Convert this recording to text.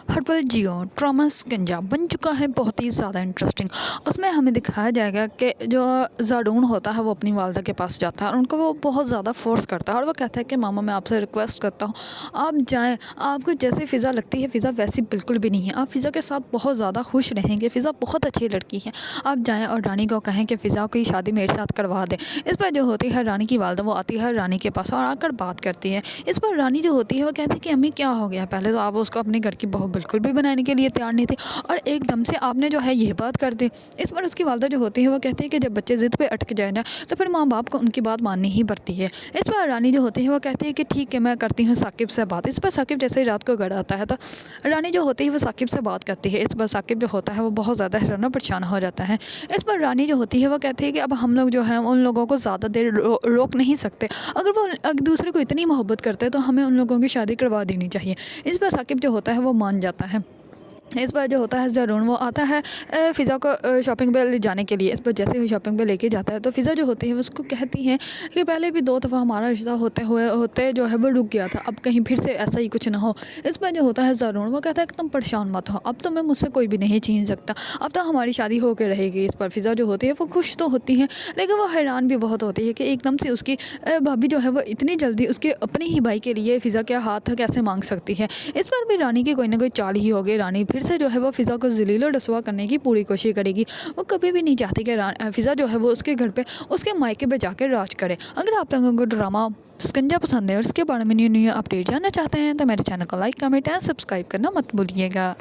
ہر پل Jio drama سکنجا بن چکا ہے بہت ہی زیادہ انٹرسٹنگ۔ اس میں ہمیں دکھایا جائے گا کہ جو زارڈون ہوتا ہے وہ اپنی والدہ کے پاس جاتا ہے اور ان کو وہ بہت زیادہ فورس کرتا ہے اور وہ کہتا ہے کہ ماما میں آپ سے ریکویسٹ کرتا ہوں آپ جائیں، آپ کو جیسے فضا لگتی ہے فضا ویسی بالکل بھی نہیں ہے، آپ فضا کے ساتھ بہت زیادہ خوش رہیں گے، فضا بہت اچھی لڑکی ہے، آپ جائیں اور رانی کو کہیں کہ فضا کی شادی میرے ساتھ کروا دیں۔ اس پر جو ہوتی ہے رانی کی والدہ وہ آتی ہے رانی کے پاس اور آ کر بات کرتی ہے۔ اس پر رانی جو ہوتی ہے وہ کہتی ہے کہ امی کیا ہو گیا، پہلے تو آپ اس کو اپنے گھر کی بہو بالکل بھی بنانے کے لیے تیار نہیں تھی اور ایک دم سے آپ نے جو ہے یہ بات کر دی۔ اس پر اس کی والدہ جو ہوتی ہے وہ کہتی ہے کہ جب بچے ضد پہ اٹک جائیں نا تو پھر ماں باپ کو ان کی بات ماننی ہی پڑتی ہے۔ اس پر رانی جو ہوتی ہے وہ کہتی ہے کہ ٹھیک ہے میں کرتی ہوں ثاقب سے بات۔ اس پر ثاقب جیسے ہی رات کو گھر آتا ہے تو رانی جو ہوتی ہے وہ ثاقب سے بات کرتی ہے۔ اس پر ثاقب جو ہوتا ہے وہ بہت زیادہ حیران و پریشان ہو جاتا ہے۔ اس پر رانی جو ہوتی ہے وہ کہتی ہے کہ اب ہم لوگ جو ہیں ان لوگوں کو زیادہ دیر روک نہیں سکتے، اگر وہ ایک دوسرے کو اتنی محبت کرتے ہیں تو ہمیں ان لوگوں کی شادی کروا دینی چاہیے۔ اس پر ثاقب جو ہوتا ہے وہ مان جاتا ہے۔ اس پر جو ہوتا ہے زارڈون وہ آتا ہے فضا کو شاپنگ پہ لے جانے کے لیے۔ اس پر جیسے ہی شاپنگ پہ لے کے جاتا ہے تو فضا جو ہوتی ہے اس کو کہتی ہے کہ پہلے بھی 2 دفعہ ہمارا رشتہ ہوتے جو ہے وہ رک گیا تھا، اب کہیں پھر سے ایسا ہی کچھ نہ ہو۔ اس پر جو ہوتا ہے زارڈون وہ کہتا ہے کہ تم پریشان مت ہو، اب تمہیں مجھ سے کوئی بھی نہیں چھین سکتا، اب تو ہماری شادی ہو کے رہے گی۔ اس پر فضا جو ہوتی ہے وہ خوش تو ہوتی ہے لیکن وہ حیران بھی بہت ہوتی ہے کہ ایک دم سے اس کی بھابھی جو ہے وہ اتنی جلدی اس کے اپنے ہی بھائی کے لیے فضا کے ہاتھ کیسے مانگ سکتی ہے۔ اس پر بھی رانی کی کوئی نہ کوئی چال ہی ہوگی، رانی پھر سے جو ہے وہ فضا کو ذلیل و رسوا کرنے کی پوری کوشش کرے گی۔ وہ کبھی بھی نہیں چاہتی کہ فضا جو ہے وہ اس کے گھر پہ اس کے مائکے پہ جا کے راج کرے۔ اگر آپ لوگوں کو ڈرامہ سکنجا پسند ہے اور اس کے بارے میں نیو اپڈیٹ جاننا چاہتے ہیں تو میرے چینل کو لائک کمنٹ اینڈ سبسکرائب کرنا مت بھولیے گا۔